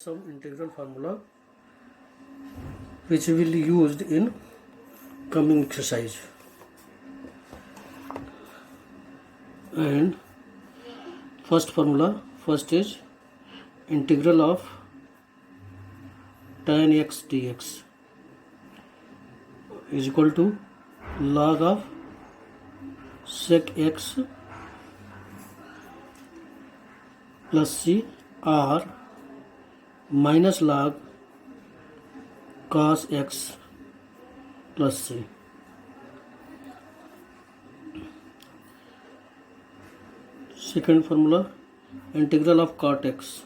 some integral formula which will be used in coming exercise. And first is integral of tan x dx is equal to log of sec x plus c r minus log cos x plus c. Second formula, integral of cot x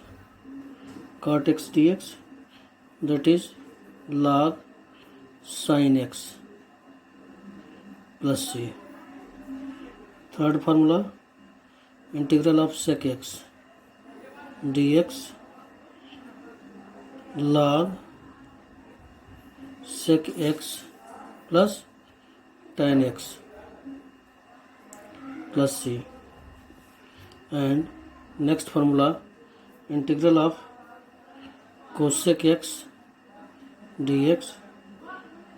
dx, that is log sin x plus c. Third formula, integral of sec x dx, log sec x plus tan x plus c. And next formula, integral of cosec x dx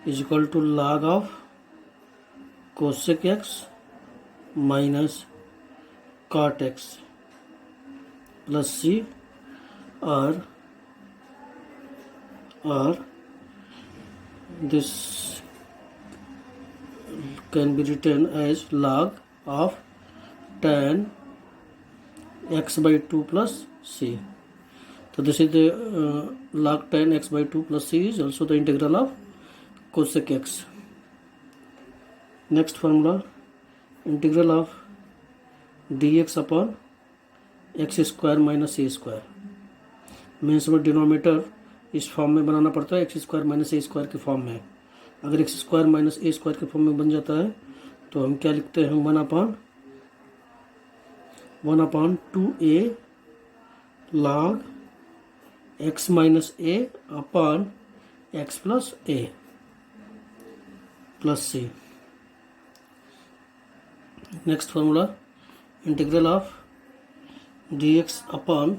is equal to log of cosec x minus cot x plus c, or this can be written as log of tan x by 2 plus c. So this is the log tan x by 2 plus c is also the integral of cosec x. Next formula, integral of dx upon x square minus a square. Means में denominator इस form में बनाना पड़ता है, x square minus a square के form में. अगर x square minus a square के फॉर्म में बन जाता है तो हम क्या लिखते हैं, one upon two a log x minus a upon x plus a plus c. Next formula, integral of d x upon,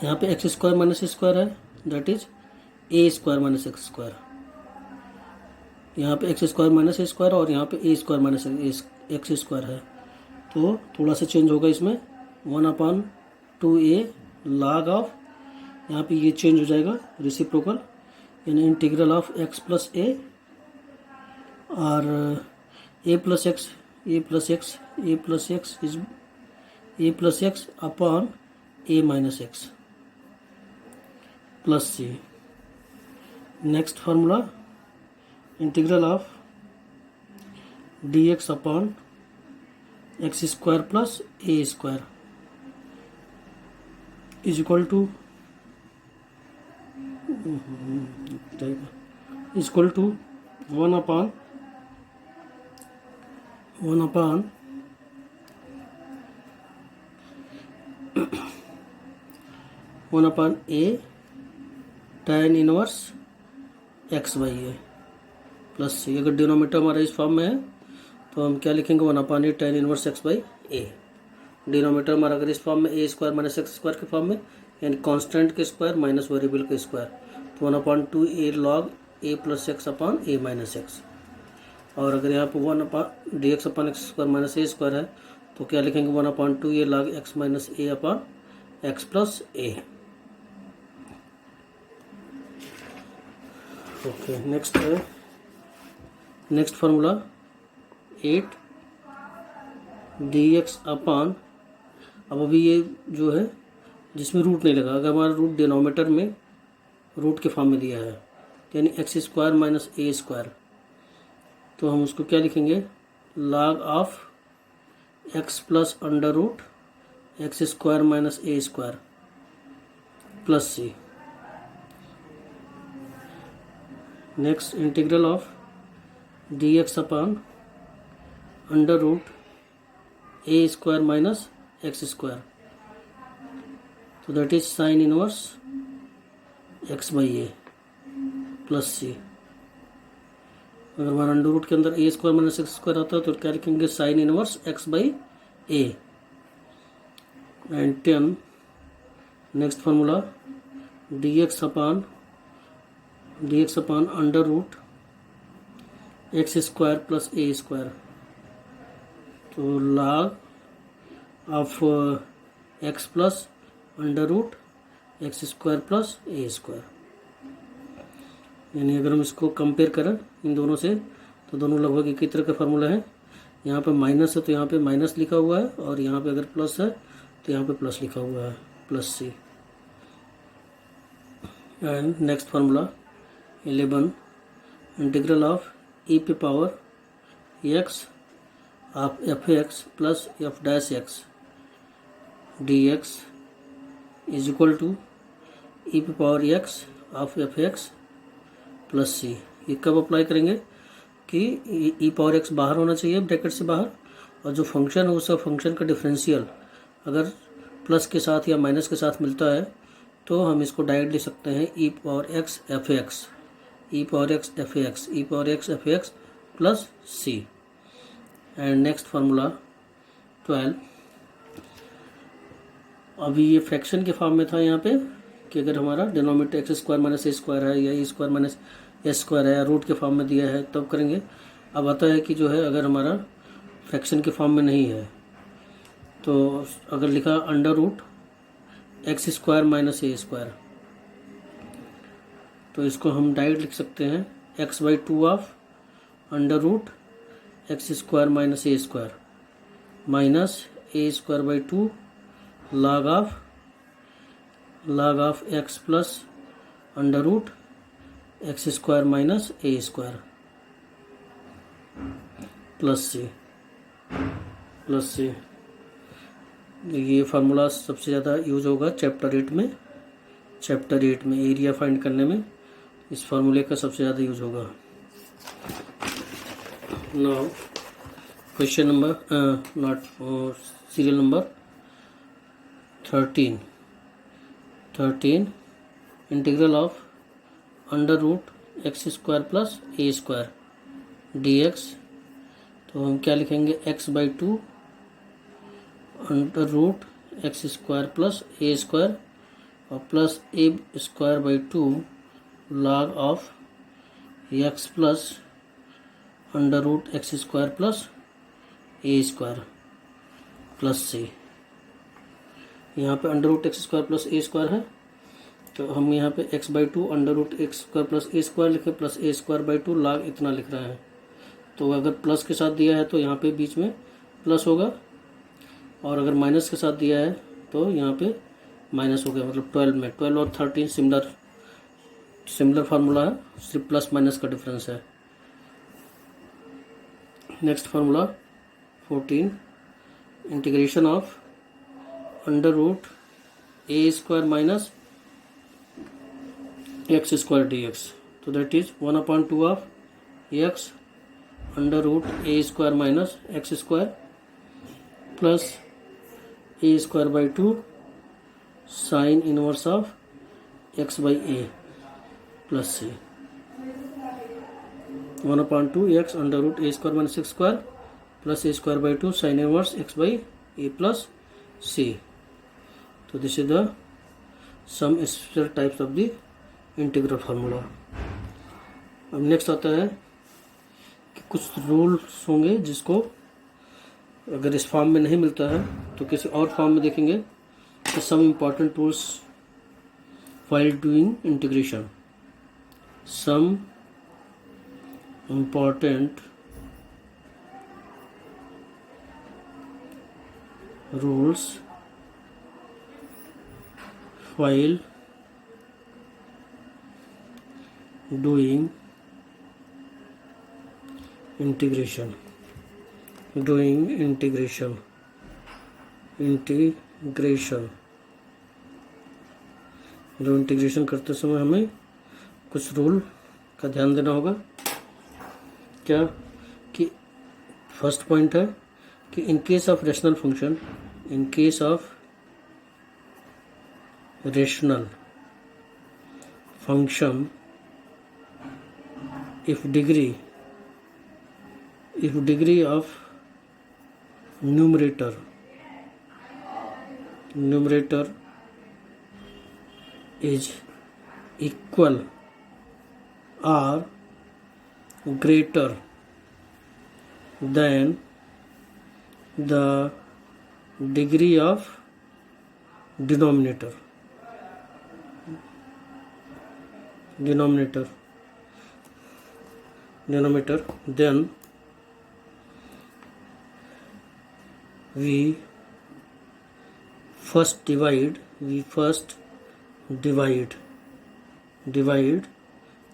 यहाँ पे एक्स स्क्वायर माइनस स्क्वायर है, that is a square minus x square. यहाँ पे x square minus square और यहाँ पे a square minus x square है, तो थोड़ा सा चेंज होगा इसमें. One upon two a log of, यहाँ पे ये चेंज हो जाएगा रेसिप्रोकल, यानी integral of x plus a और a plus x is a plus x upon a minus x plus c. Next formula, integral of d x upon x square plus a square is equal to one upon a tan inverse x by a plus c. अगर denominator हमारा इस form में है तो हम क्या लिखेंगे, one upon a tan inverse x by a. Denominator हमारा अगर इस फॉर्म में a square minus x square के फॉर्म में, यानी कांस्टेंट के स्क्वायर माइनस वेरिएबल के स्क्वायर, तो one upon two a log a plus x upon a minus x. और अगर यहाँ पर one upon d x upon x square minus a square है तो क्या लिखेंगे, one upon two a log x minus a upon x plus a. Okay, next formula 8 d x upon, अब अभी ये जो है जिसमें रूट नहीं लगा, अगर हमारा रूट डिनोमीटर में रूट के फॉर्म में दिया है, यानी x square minus a square, तो हम उसको क्या लिखेंगे, log of x plus under root x square minus a square plus c. Next, integral of d x upon under root a square minus x square, तो that is sine inverse x by a plus c. अगर हमारा under root के अंदर a square minus x square आता है तो क्या लिखेंगे, sine inverse x by a. And 10 next formula dx upon under root x square plus a square. तो log of x plus under root x square plus a square. यानी अगर हम इसको कंपेयर करें इन दोनों से तो दोनों लगभग एक ही तरह का फार्मूला है। यहाँ पे माइनस है तो यहाँ पे माइनस लिखा हुआ है, और यहाँ पे अगर प्लस है तो यहाँ पे प्लस लिखा हुआ है, plus c. And next formula 11 integral of e पे power x of f x plus f dash x D x is equal to e पे power x of f x plus c. ये कब apply करेंगे कि ई power x बाहर होना चाहिए bracket से बाहर, और जो फंक्शन है उसका फंक्शन का डिफरेंशियल अगर प्लस के साथ या माइनस के साथ मिलता है तो हम इसको डायरेक्ट लिख सकते हैं e power x f x, e power x f x, e power x f x plus c. And next formula 12, अभी ये फ्रैक्शन के फॉर्म में था यहाँ पे कि अगर हमारा denominator x square minus a square है या E square minus S square है या रूट के फॉर्म में दिया है तब करेंगे। अब आता है कि जो है अगर हमारा फ्रैक्शन के फॉर्म में नहीं है तो अगर लिखा under root x square minus a square, तो इसको हम डायरेक्ट लिख सकते हैं x by two of under root x square minus a square minus a square by two log of x plus under root x square minus a square plus c. ये formula सबसे ज़्यादा use होगा chapter 8 में। Area find करने में इस फार्मूले का सबसे ज़्यादा यूज होगा। Now question number not serial number 13 integral of under root x square plus a square D x. तो हम क्या लिखेंगे x by two under root x square plus a square और plus a square by two log of x plus under root x square plus a square plus c. यहाँ पे under root x square plus a square है तो हम यहाँ पे x by two under root x square plus a square लिखे plus a square by two log इतना लिख रहा है। तो अगर प्लस के साथ दिया है तो यहाँ पे बीच में प्लस होगा, और अगर माइनस के साथ दिया है तो यहाँ पे माइनस हो गया। मतलब 12 और 13 सिमिलर फार्मूला है, सिर्फ प्लस माइनस का डिफरेंस है। Next formula 14 integration of under root a square minus x square D x. तो that is 1/2 of x under root a square minus x square plus a square by two sine inverse of x by a plus c. 1/2 x under root a square minus x square plus a square by two sine inverse x by a plus सी। तो this is the sum special types of the integral formula. अब next आता है कि कुछ rules होंगे जिसको अगर इस फॉर्म में नहीं मिलता है तो किसी और फॉर्म में देखेंगे। तो some important rules while doing integration, some important rules while doing integration जो इंटीग्रेशन करते समय हमें कुछ रूल का ध्यान देना होगा। क्या कि फर्स्ट पॉइंट है कि in case of rational function, in case of rational function, if degree of numerator is equal or greater than the degree of denominator then we first divide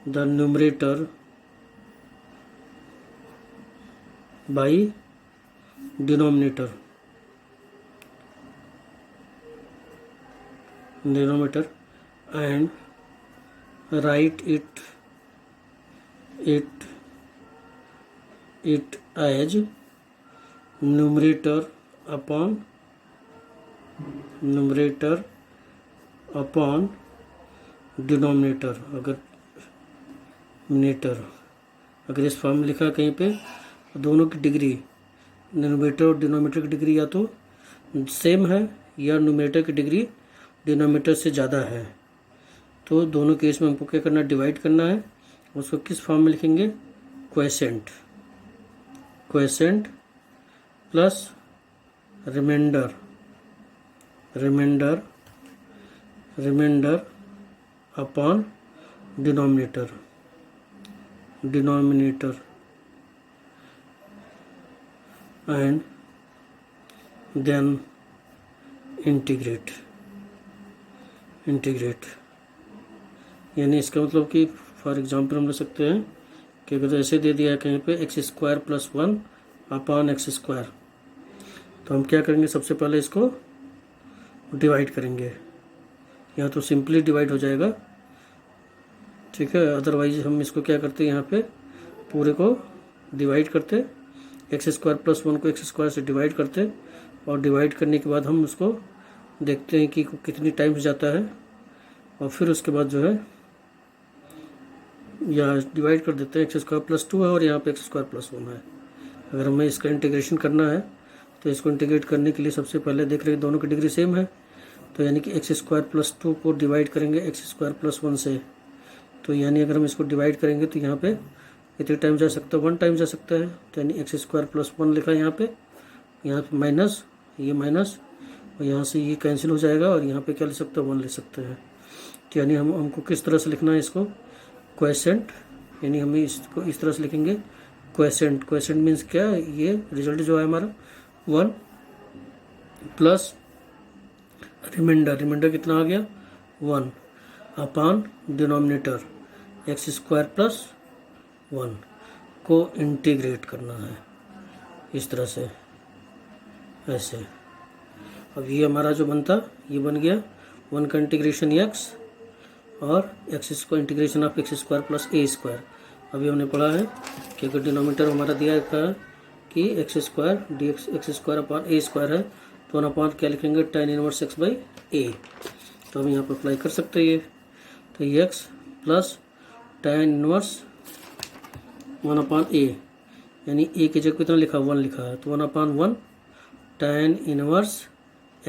the numerator by denominator and write it as numerator upon denominator। अगर इस form में लिखा कहीं पे दोनों की degree, numerator और denominator की डिग्री या तो सेम है या न्यूमरेटर की डिग्री डिनोमिनेटर से ज़्यादा है, तो दोनों केस में हमको क्या करना है, डिवाइड करना है। उसको किस फॉर्म में लिखेंगे, quotient plus remainder upon denominator and then integrate. यानी इसका मतलब कि फॉर एग्जांपल हम ले सकते हैं कि अगर ऐसे दे दिया है कहीं पे x² + 1 अपॉन x², तो हम क्या करेंगे, सबसे पहले इसको डिवाइड करेंगे। या तो सिंपली डिवाइड हो जाएगा, ठीक है, अदरवाइज हम इसको क्या करते हैं, यहाँ पे पूरे को डिवाइड करते, x² + 1 को x² से डिवाइड करते, और डिवाइड करने के बाद हम उसको देखते हैं कि कितनी टाइम्स जाता है, और फिर उसके बाद जो है यहाँ डिवाइड कर देते हैं। x² + 2 है और यहाँ पे x² + 1 है। अगर हमें इसका इंटीग्रेशन करना है तो इसको इंटीग्रेट करने के लिए सबसे पहले देख रहे हैं दोनों की डिग्री सेम है, तो यानी कि x² + 2 को डिवाइड करेंगे x² + 1 से, तो यानी अगर हम इसको डिवाइड करेंगे तो यहाँ पे कितने टाइम जा सकता है, 1 टाइम जा सकता है। तो यानी x² + 1 लिखा है यहाँ पे माइनस, ये माइनस, और यहाँ से ये कैंसिल हो जाएगा, और यहाँ पे क्या ले सकते हैं, 1 ले सकते हैं। तो यानी हमको किस तरह से लिखना है इसको, क्वेसेंट, यानी हमें इसको इस तरह से लिखेंगे क्वेसेंट मीन्स क्या, ये रिजल्ट जो है हमारा 1 प्लस रिमाइंडर कितना आ गया, 1 अपॉन डिनोमिनेटर x² + 1 को इंटीग्रेट करना है इस तरह से, ऐसे। अब ये हमारा जो बनता, ये बन गया 1 का इंटीग्रेशन x और x को इंटीग्रेशन ऑफ x² + a²। अभी हमने पढ़ा है कि अगर डिनोमिनेटर हमारा दिया था कि x² dx x² upon a² है, तो 1 अपॉन क्या लिखेंगे, tan इनवर्स x/a। तो हम यहाँ पर अप्लाई कर सकते हैं ये, तो x plus tan inverse 1 upon a, यानी a की जगह कितना लिखा, 1 लिखा है, तो 1 upon 1 tan inverse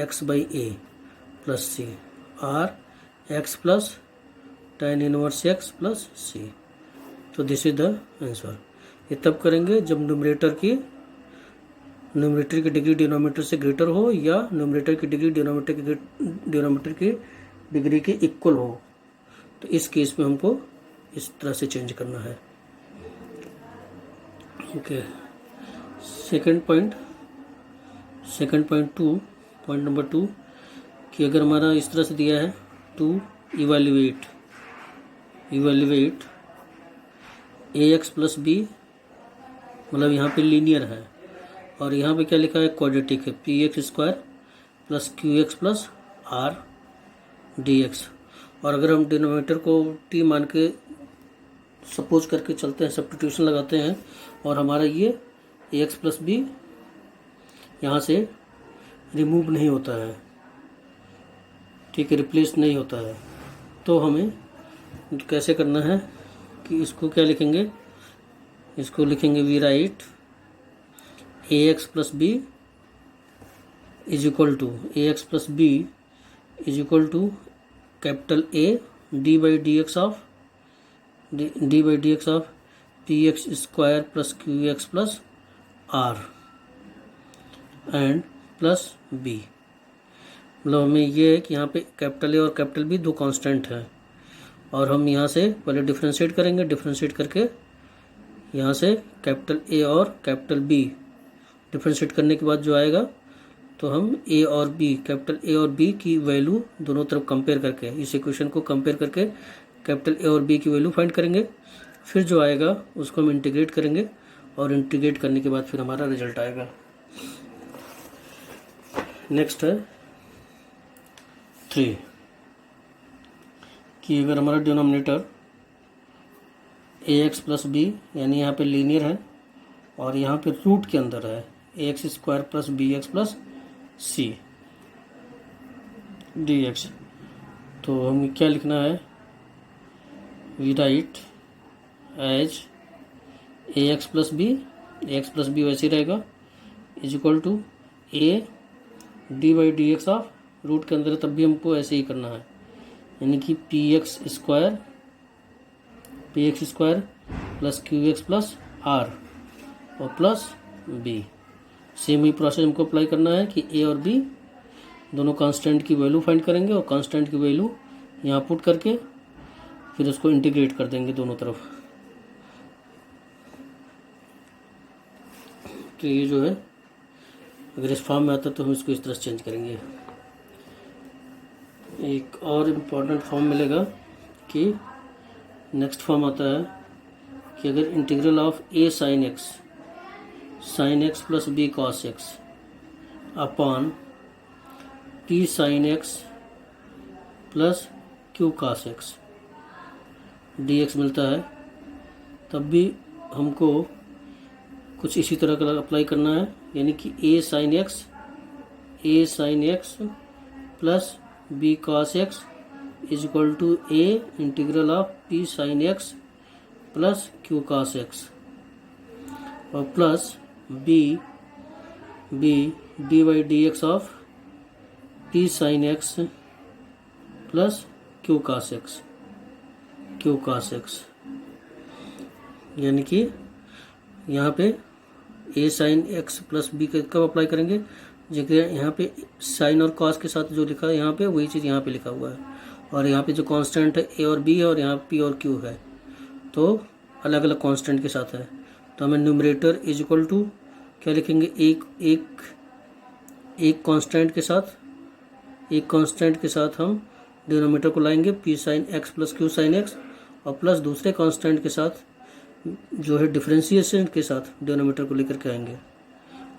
x/a plus c, और x plus tan inverse x plus c। तो दिस इज द आंसर। ये तब करेंगे जब न्यूमरेटर की डिग्री डिनोमिनेटर से ग्रेटर हो, या न्यूमरेटर की डिग्री डिनोमिनेटर की डिग्री के इक्वल हो। तो इस केस में हमको इस तरह से चेंज करना है। ओके, सेकंड पॉइंट 2 कि अगर हमारा इस तरह से दिया है टू इवेल्युएट ax + b, मतलब यहाँ पे लीनियर है, और यहाँ पे क्या लिखा है, क्वाड्रेटिक है, px² + qx + r dx। और अगर हम डिनोमिनेटर को t मान के सपोज करके चलते हैं, सब्स्टिट्यूशन लगाते हैं, और हमारा ये ax + b यहाँ से रिमूव नहीं होता है, ठीक है, रिप्लेस नहीं होता है, तो हमें कैसे करना है कि इसको क्या लिखेंगे, इसको लिखेंगे we write ax + b is equal to capital A d by D x of p x square plus q x plus r and plus b. मतलब हमें ये है कि यहाँ पे कैपिटल ए और कैपिटल बी दो कांस्टेंट हैं और हम यहाँ से पहले डिफ्रेंशिएट करेंगे। डिफ्रेंशिएट करके यहाँ से कैपिटल ए और कैपिटल बी डिफ्रेंशिएट करने के बाद जो आएगा तो हम ए और बी, कैपिटल ए और बी की वैल्यू दोनों तरफ कंपेयर करके, इस इक्वेशन को कंपेयर करके कैपिटल ए और बी की वैल्यू फाइंड करेंगे। फिर जो आएगा उसको हम इंटीग्रेट करेंगे और इंटीग्रेट करने के बाद फिर हमारा रिजल्ट आएगा। नेक्स्ट है 3 कि अगर हमारा denominator a x plus b यानी यहाँ पे लीनियर है और यहाँ पे रूट के अंदर है a x square plus B x plus c d x, तो हमें क्या लिखना है, we write as a x plus b वैसे रहेगा is equal to a d by D x of, root के अंदर तब भी हमको ऐसे ही करना है, यानी कि p x square plus q x plus r और प्लस बी। सेम ही प्रोसेस हमको अप्लाई करना है कि ए और बी दोनों कांस्टेंट की वैल्यू फाइंड करेंगे और कांस्टेंट की वैल्यू यहाँ पुट करके फिर उसको इंटीग्रेट कर देंगे दोनों तरफ। तो ये जो है अगर इस फॉर्म में आता है तो हम इसको इस तरह से चेंज करेंगे। एक और इम्पॉर्टेंट फॉर्म मिलेगा कि नेक्स्ट फॉर्म आता है कि अगर integral of a sine x plus b cos x upon p sine x plus q cos x D x मिलता है, तब भी हमको कुछ इसी तरह का अप्लाई करना है, यानी कि a sine x plus b cos x is equal to a integral of p sine x plus q cos x और plus b d by D x of p sine x plus q cos x, यानी कि यहाँ पे a sine x plus b कब apply करेंगे, जगह यहाँ पे साइन और कॉस के साथ जो लिखा है यहाँ पे वही चीज़ यहाँ पे लिखा हुआ है, और यहाँ पे जो कांस्टेंट है ए और बी है और यहाँ पी और क्यू है तो अलग अलग कांस्टेंट के साथ है। तो हमें न्यूमरेटर इज इक्वल टू क्या लिखेंगे, एक कांस्टेंट के साथ हम डिनोमिनेटर को लाएंगे P sine x plus Q sine x और प्लस दूसरे कांस्टेंट के साथ जो है डिफरेंशिएशन के साथ डिनोमिनेटर को लेकर के आएंगे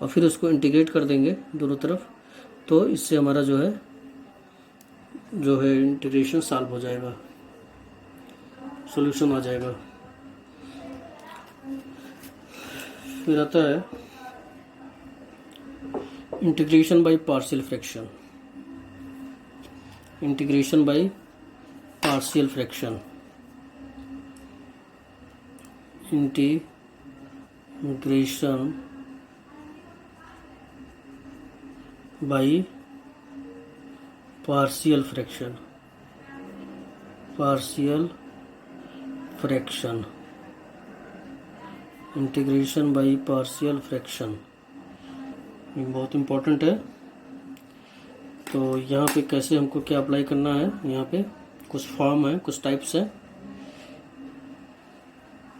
और फिर उसको इंटीग्रेट कर देंगे दोनों तरफ, तो इससे हमारा जो है इंटीग्रेशन सॉल्व हो जाएगा, सॉल्यूशन आ जाएगा। फिर आता है integration by partial fraction. Integration by partial fraction by partial fraction integration by partial fraction ये बहुत इम्पोर्टेंट है। तो यहाँ पे कैसे हमको क्या अप्लाई करना है, यहाँ पे कुछ फॉर्म है, कुछ टाइप्स है।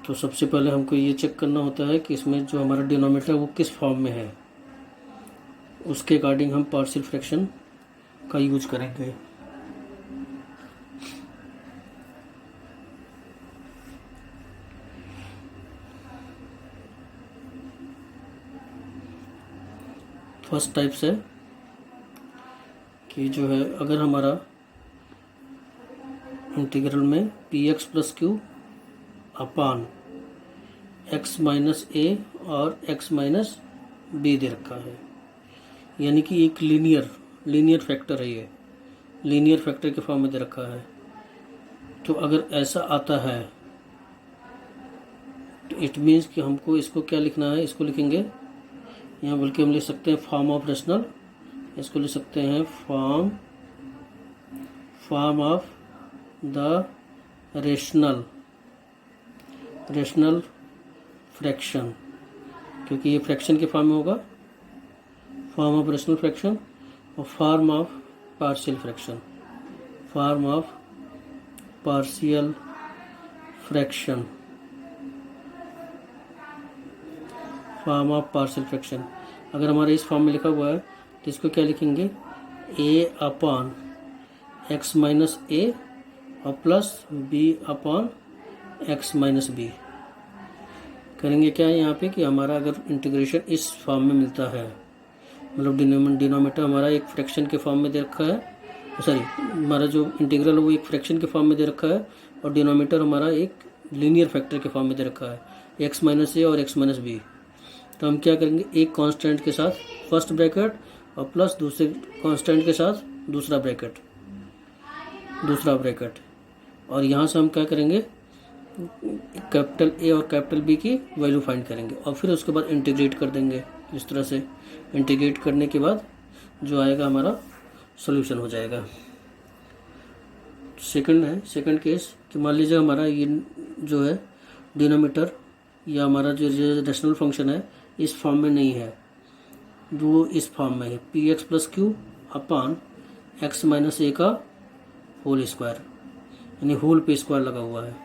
तो सबसे पहले हमको ये चेक करना होता है कि इसमें जो हमारा डिनोमिनेटर वो किस फॉर्म में है, उसके अकॉर्डिंग हम पार्शियल फ्रैक्शन का यूज करेंगे। फर्स्ट टाइप्स है कि जो है अगर हमारा इंटीग्रल में P x plus Q upon x minus a और एक्स माइनस बी दे रखा है, यानी कि एक लीनियर फैक्टर है, ये लीनियर फैक्टर के फॉर्म में दे रखा है। तो अगर ऐसा आता है तो इट मीन्स कि हमको इसको क्या लिखना है, इसको लिखेंगे यहाँ, बल्कि हम लिख सकते हैं फॉर्म ऑफ रेशनल, इसको लिख सकते हैं form of the rational fraction, क्योंकि ये फ्रैक्शन के फॉर्म में होगा, फॉर्म ऑफ रेशनल फ्रैक्शन और form of partial fraction, form of partial fraction, form of partial fraction. अगर हमारे इस फॉर्म में लिखा हुआ है तो इसको क्या लिखेंगे, a upon x minus a और plus b upon x minus b. करेंगे क्या है यहाँ पे कि हमारा अगर इंटीग्रेशन इस फॉर्म में मिलता है, मतलब डिनोमिनेटर हमारा एक फ्रैक्शन के फॉर्म में दे रखा है, सॉरी हमारा जो इंटीग्रल है वो एक फ्रैक्शन के फॉर्म में दे रखा है और डिनोमिनेटर हमारा एक लीनियर फैक्टर के फॉर्म में दे रखा है, एक्स माइनस ए और एक्स माइनस बी। तो हम क्या करेंगे, एक कांस्टेंट के साथ फर्स्ट ब्रैकेट और प्लस दूसरे कांस्टेंट के साथ दूसरा ब्रैकेट, और यहाँ से हम क्या करेंगे, कैपिटल ए और कैपिटल बी की वैल्यू फाइंड करेंगे और फिर उसके बाद इंटीग्रेट कर देंगे। इस तरह से इंटीग्रेट करने के बाद जो आएगा हमारा सॉल्यूशन हो जाएगा। सेकंड केस कि मान लीजिए हमारा ये जो है डिनोमिनेटर या हमारा जो रेशनल फंक्शन है इस फॉर्म में नहीं है, वो इस फॉर्म में है, p x plus q upon x minus a का होल स्क्वायर, यानी होल पे स्क्वायर लगा हुआ है।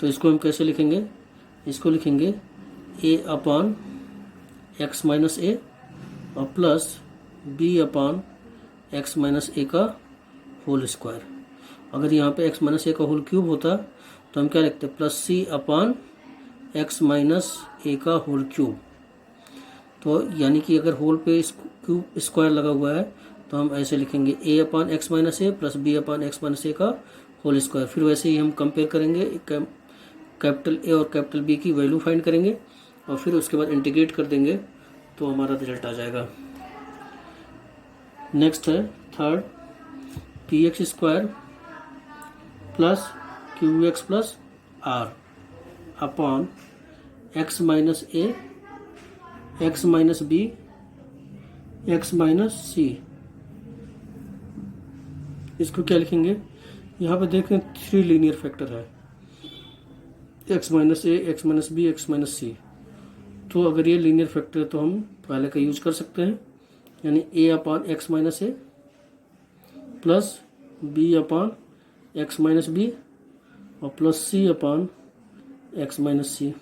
तो इसको हम कैसे लिखेंगे, इसको लिखेंगे a upon x minus a और plus b upon x minus a का होल स्क्वायर। अगर यहाँ पे एक्स माइनस ए का होल क्यूब होता तो हम क्या लिखते, plus c upon x minus a का होल क्यूब। तो यानी कि अगर होल पे क्यूब स्क्वायर लगा हुआ है तो हम ऐसे लिखेंगे a upon x minus a plus b upon x minus a का होल स्क्वायर। फिर वैसे ही हम कंपेयर करेंगे, कैपिटल ए और कैपिटल बी की वैल्यू फाइंड करेंगे और फिर उसके बाद इंटीग्रेट कर देंगे तो हमारा रिजल्ट आ जाएगा। नेक्स्ट है third, p x square plus q x plus r upon x minus a x minus b x minus c. इसको क्या लिखेंगे, यहाँ पे देखें 3 लीनियर फैक्टर है, x minus a x minus b x minus c. तो अगर ये लीनियर फैक्टर है तो हम पहले का यूज कर सकते हैं, यानी a upon x minus a plus b upon x minus b और plus c upon x minus c. ये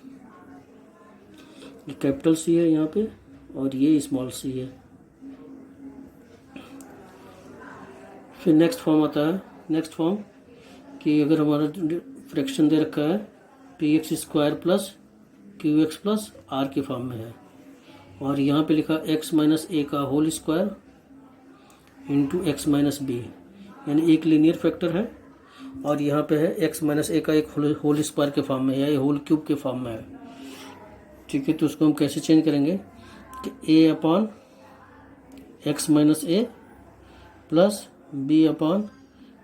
कैपिटल सी है यहाँ पे और ये स्मॉल सी है। फिर नेक्स्ट फॉर्म आता है, नेक्स्ट फॉर्म कि अगर हमारा फ्रैक्शन दे रखा है p x square plus q x plus r के फॉर्म में है और यहाँ पे लिखा एक्स माइनस ए का whole square into x minus b, यानी एक लीनियर फैक्टर है और यहाँ पे है एक्स माइनस ए का एक होल स्क्वायर के फॉर्म में है या होल क्यूब के फॉर्म में है। ठीक है, तो उसको हम कैसे चेंज करेंगे कि a upon x minus a plus b upon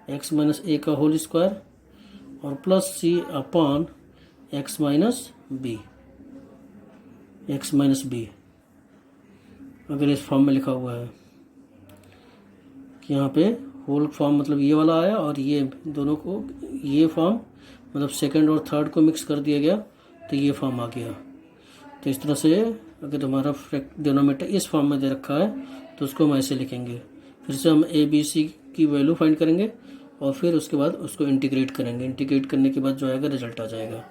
x minus a का होल स्क्वायर और plus c upon x minus b, x minus b. अगर इस फॉर्म में लिखा हुआ है कि यहाँ पे होल फॉर्म मतलब ये वाला आया और ये दोनों को, ये फॉर्म मतलब सेकंड और थर्ड को मिक्स कर दिया गया तो ये फॉर्म आ गया। तो इस तरह से अगर हमारा डिनोमिनेटर इस फॉर्म में दे रखा है तो उसको हम ऐसे लिखेंगे। फिर से हम ए बी सी की वैल्यू फाइंड करेंगे और फिर उसके बाद उसको इंटीग्रेट करेंगे। इंटीग्रेट करने के बाद जो आएगा रिजल्ट आ जाएगा।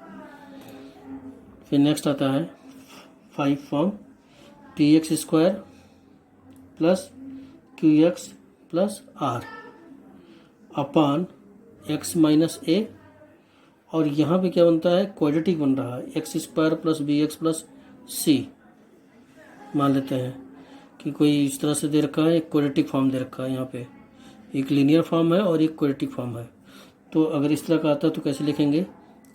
फिर नेक्स्ट आता है 5 form, p x square plus q x plus r upon x minus a, और यहाँ पे क्या बनता है, क्वाड्रेटिक बन रहा है, x square plus B x plus c. मान लेते हैं कि कोई इस तरह से दे रखा है, एक क्वाड्रेटिक फॉर्म दे रखा है, यहाँ पे एक लीनियर फॉर्म है और एक क्वाड्रेटिक फॉर्म है। तो अगर इस तरह का आता है तो कैसे लिखेंगे,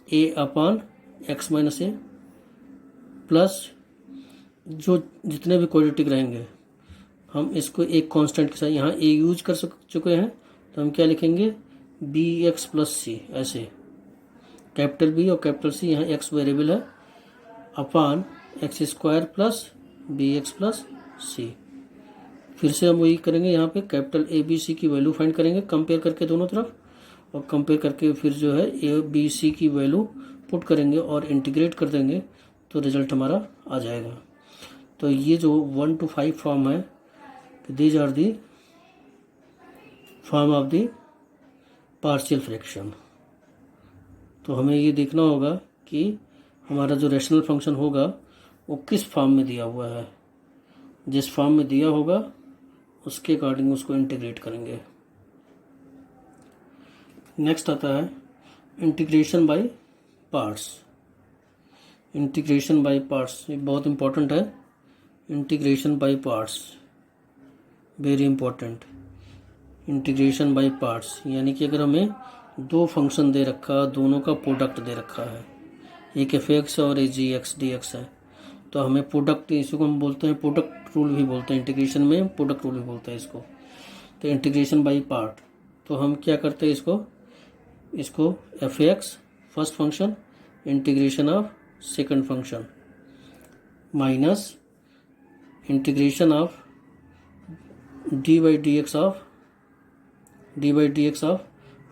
ए upon x minus a plus जो जितने भी क्वाड्रेटिक रहेंगे हम इसको एक कांस्टेंट के साथ, यहाँ ए यूज कर चुके हैं तो हम क्या लिखेंगे, बी एक्स प्लस सी, ऐसे कैपिटल बी और कैपिटल सी, यहाँ एक्स वेरिएबल है, upon x square plus B x plus C. फिर से हम वही करेंगे, यहाँ पे कैपिटल ए बी सी की वैल्यू फाइंड करेंगे कंपेयर करके दोनों तरफ और कंपेयर करके फिर जो है ए बी सी की वैल्यू पुट करेंगे और इंटीग्रेट कर देंगे तो रिजल्ट हमारा आ जाएगा। तो ये जो 1 to 5 फॉर्म है, these are the form of the partial fraction. तो हमें ये देखना होगा कि हमारा जो रैशनल फंक्शन होगा वो किस फॉर्म में दिया हुआ है। जिस फॉर्म में दिया होगा उसके अकॉर्डिंग उसको इंटीग्रेट करेंगे। नेक्स्ट आता है integration by parts. Integration by parts ये बहुत इंपॉर्टेंट है। Integration by parts very important. Integration by parts यानी कि अगर हमें दो फंक्शन दे रखा, दोनों का प्रोडक्ट दे रखा है, एक एफ एक्स और एक जी एक्स डी एक्स है, तो हमें प्रोडक्ट, इसको हम बोलते हैं प्रोडक्ट रूल भी बोलते हैं, इंटीग्रेशन में प्रोडक्ट रूल भी बोलते हैं इसको। तो इंटीग्रेशन बाय पार्ट, तो हम क्या करते हैं इसको F x first function integration of second function minus integration of D by D x of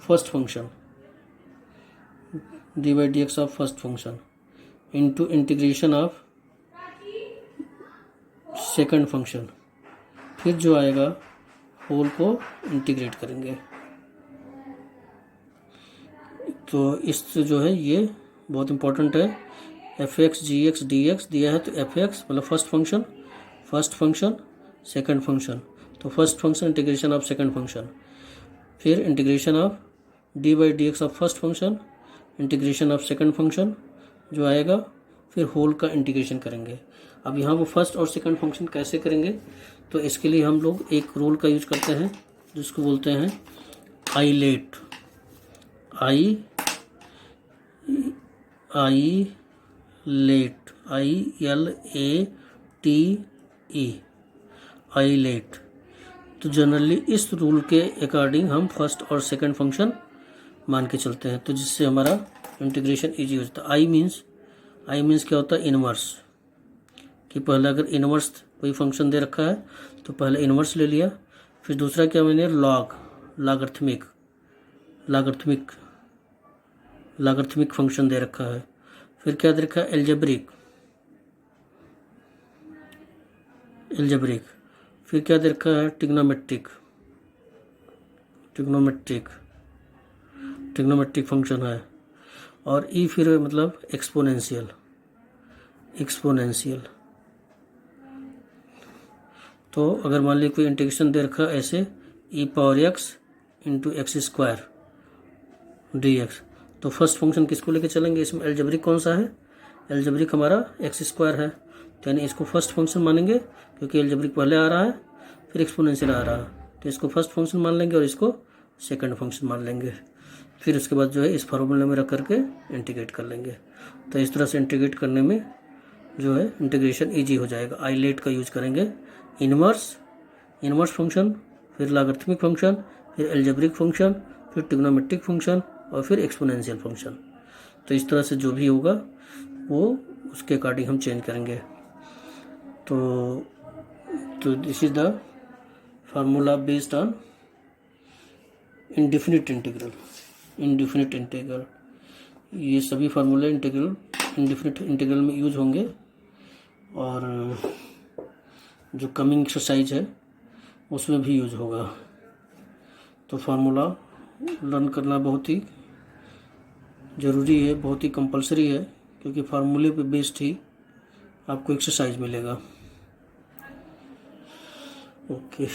first function, D by D x of first function into integration of second function. फिर जो आएगा whole को integrate करेंगे। तो इस जो है ये बहुत इंपॉर्टेंट है। F X G X D X दिया है तो एफ एक्स मतलब फर्स्ट फंक्शन सेकंड फंक्शन, तो first function integration of second function, फिर integration of D by D x of first function integration of second function जो आएगा, फिर whole का इंटीग्रेशन करेंगे। अब यहाँ वो फर्स्ट और सेकंड फंक्शन कैसे करेंगे, तो इसके लिए हम लोग एक रूल का यूज करते हैं जिसको बोलते हैं आईलेट। आईलेट। तो जनरली इस रूल के अकॉर्डिंग हम फर्स्ट और सेकंड फंक्शन मान के चलते हैं, तो जिससे हमारा इंटीग्रेशन इजी हो जाता है। आई मीन्स क्या होता है, इनवर्स, कि पहले अगर इनवर्स कोई फंक्शन दे रखा है तो पहले इनवर्स ले लिया, फिर दूसरा क्या मैंने लागर्थमिक फंक्शन दे रखा है, फिर क्या दे रखा है एल्जेब्रिक, फिर क्या दे रखा है ट्रिग्नोमेट्रिक फंक्शन है, और ई फिर मतलब एक्सपोनेंशियल। तो अगर मान लीजिए कोई इंटीग्रेशन दे रखा है ऐसे E power X into X square D x, तो फर्स्ट फंक्शन किसको लेके चलेंगे, इसमें एल्जेब्रिक कौन सा है, एल्जेब्रिक हमारा एक्स स्क्वायर है, तो यानी इसको फर्स्ट फंक्शन मानेंगे क्योंकि एल्जेब्रिक पहले आ रहा है फिर एक्सपोनेंशियल आ रहा है, तो इसको फर्स्ट फंक्शन मान लेंगे और इसको सेकंड फंक्शन मान लेंगे। फिर उसके बाद जो है इस फार्मूले में रख करके इंटीग्रेट कर लेंगे। तो इस तरह से इंटीग्रेट करने में जो है इंटीग्रेशन इजी हो जाएगा। आईलेट का यूज करेंगे, इनवर्स फंक्शन, फिर लॉगरिथमिक फंक्शन, फिर एल्जेब्रिक फंक्शन, फिर ट्रिग्नोमेट्रिक फंक्शन और फिर एक्सपोनेंशियल फंक्शन। तो इस तरह से जो भी होगा वो उसके अकॉर्डिंग हम चेंज करेंगे। तो this is the formula based on indefinite integral. ये सभी फार्मूले इंडेफिनिट इंटीग्रल में यूज होंगे, और जो कमिंग एक्सरसाइज है उसमें भी यूज होगा। तो फार्मूला लर्न करना बहुत ही ज़रूरी है, बहुत ही कंपलसरी है, क्योंकि फार्मूले पे बेस्ड ही आपको एक्सरसाइज मिलेगा। ओके।